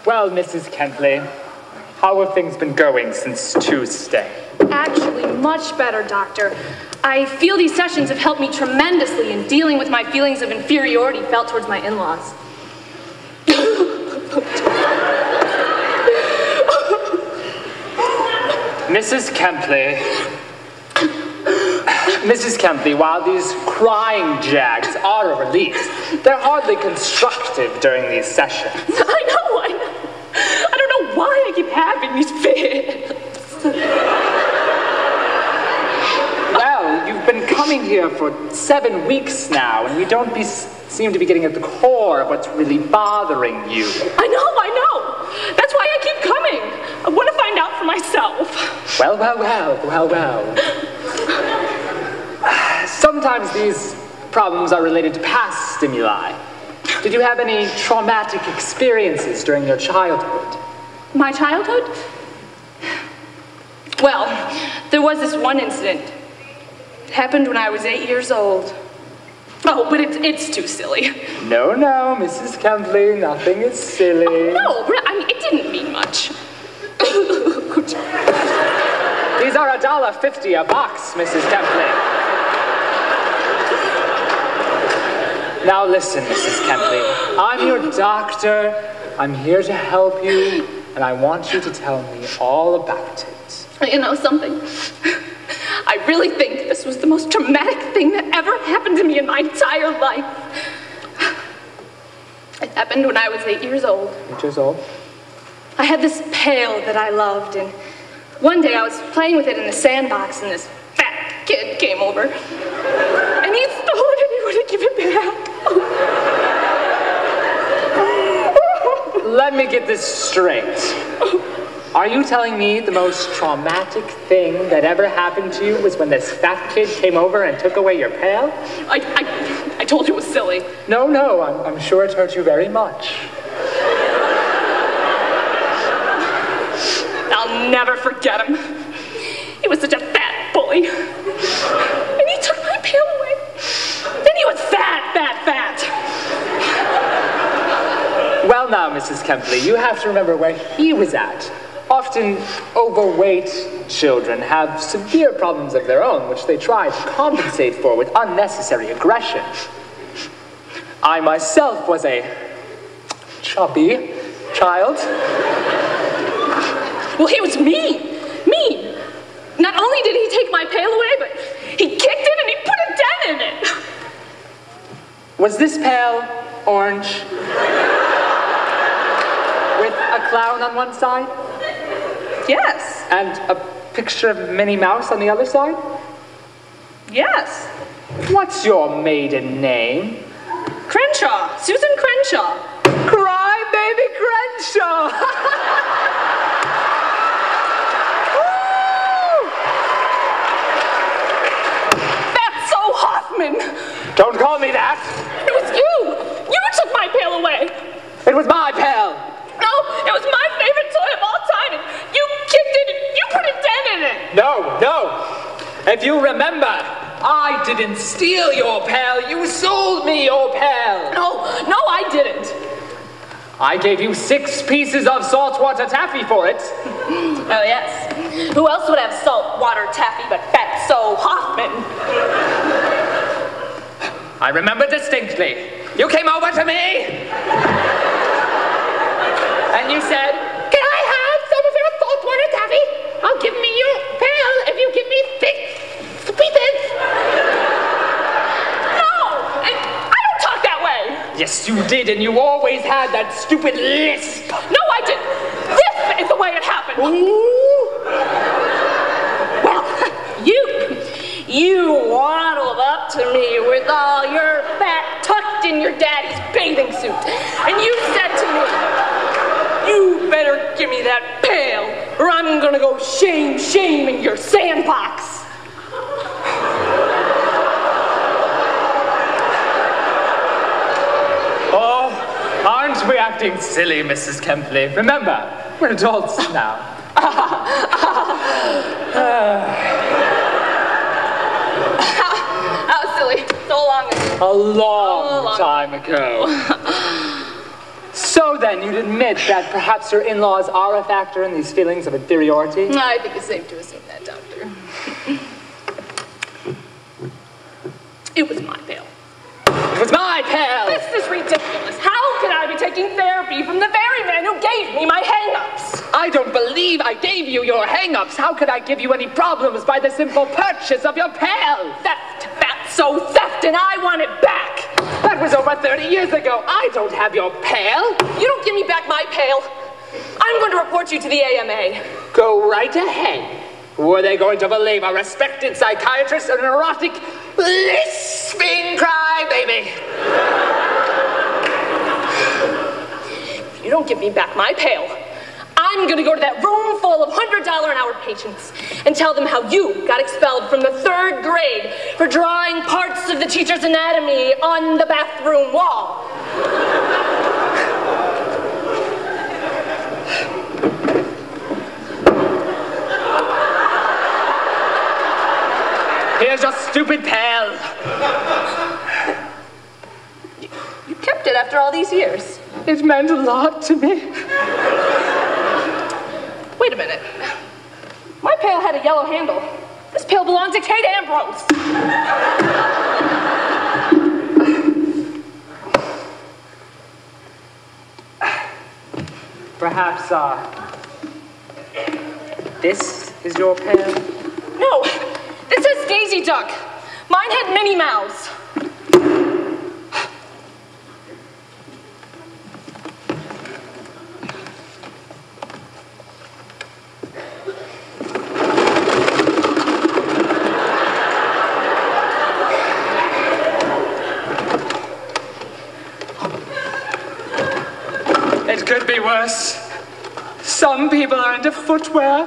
Well, Mrs. Kentley, how have things been going since Tuesday? Actually, much better, Doctor. I feel these sessions have helped me tremendously in dealing with my feelings of inferiority felt towards my in-laws. Mrs. Kentley, while these crying jags are a relief, they're hardly constructive during these sessions. I know. I don't know why I keep having these fits. Well, you've been coming here for 7 weeks now, and we don't seem to be getting at the core of what's really bothering you. I know. That's why I keep coming. I want to find out for myself. Well. Sometimes these problems are related to past stimuli. Did you have any traumatic experiences during your childhood? My childhood? Well, there was this one incident. It happened when I was 8 years old. Oh, but it's too silly. No, Mrs. Kentley, nothing is silly. Oh, no, I mean, it didn't mean much. These are $1.50 a box, Mrs. Kentley. Now listen, Mrs. Kentley, I'm your doctor. I'm here to help you, and I want you to tell me all about it. You know something? I really think this was the most traumatic thing that ever happened to me in my entire life. It happened when I was 8 years old. 8 years old? I had this pail that I loved, and one day I was playing with it in the sandbox, and this fat kid came over. And he stole it, and he wouldn't give it back. Let me get this straight. Are you telling me the most traumatic thing that ever happened to you was when this fat kid came over and took away your pail? I told you it was silly. No, I'm sure it hurt you very much. I'll never forget him. He was such a fat bully. And he took my pail away. Then he was fat. Well now, Mrs. Kentley, you have to remember where he was at. Often overweight children have severe problems of their own, which they try to compensate for with unnecessary aggression. I myself was a chubby child. Well, he was mean. Not only did he take my pail away, but he kicked it and he put a dent in it. Was this pail orange? With a clown on one side? Yes. And a picture of Minnie Mouse on the other side? Yes. What's your maiden name? Crenshaw. Susan Crenshaw. Cry, baby Crenshaw! Fatso Hoffman! Don't call me that! It was you! You took my pail away! It was my pail! No, it was my favorite toy of all time, and you kicked it and you put a dent in it! No! If you remember, I didn't steal your pail, you sold me your pail! No, I didn't. I gave you 6 pieces of saltwater taffy for it. Oh, yes. Who else would have saltwater taffy but Fatso Hoffman? I remember distinctly. You came over to me, and you said, "Can I have some of your saltwater taffy? I'll give me your pail if you give me 6 pieces." No, I don't talk that way. Yes, you did, and you always had that stupid lisp. No, I didn't. This is the way it happened. Ooh. Well, you waddled up to me with all your fat tucked in your daddy's bathing suit, and you said to me, "You better give me that pail, or I'm gonna go shame in your sandbox." Oh, aren't we acting silly, Mrs. Kempley? Remember, we're adults now. How silly. So long ago. A long time ago. So then, you'd admit that perhaps your in-laws are a factor in these feelings of inferiority? I think it's safe to assume that, Doctor. It was my pail. It was my pail! This is ridiculous. How can I be taking therapy from the very man who gave me my hang-ups? I don't believe I gave you your hang-ups. How could I give you any problems by the simple purchase of your pail? Theft, fatso theft, and I want it back. That was over 30 years ago. I don't have your pail. You don't give me back my pail, I'm going to report you to the AMA. Go right ahead. Who are they going to believe? A respected psychiatrist or an erotic lisping crybaby? If you don't give me back my pail, I'm going to go to that room full of $100 an hour patients and tell them how you got expelled from the 3rd grade for drawing parts of the teacher's anatomy on the bathroom wall. Here's your stupid pail. You kept it after all these years. It meant a lot to me. Wait a minute. My pail had a yellow handle. This pail belonged to Kate Ambrose. Perhaps, this is your pail? No, this is Daisy Duck. Mine had Minnie Mouse. It could be worse. Some people are into footwear.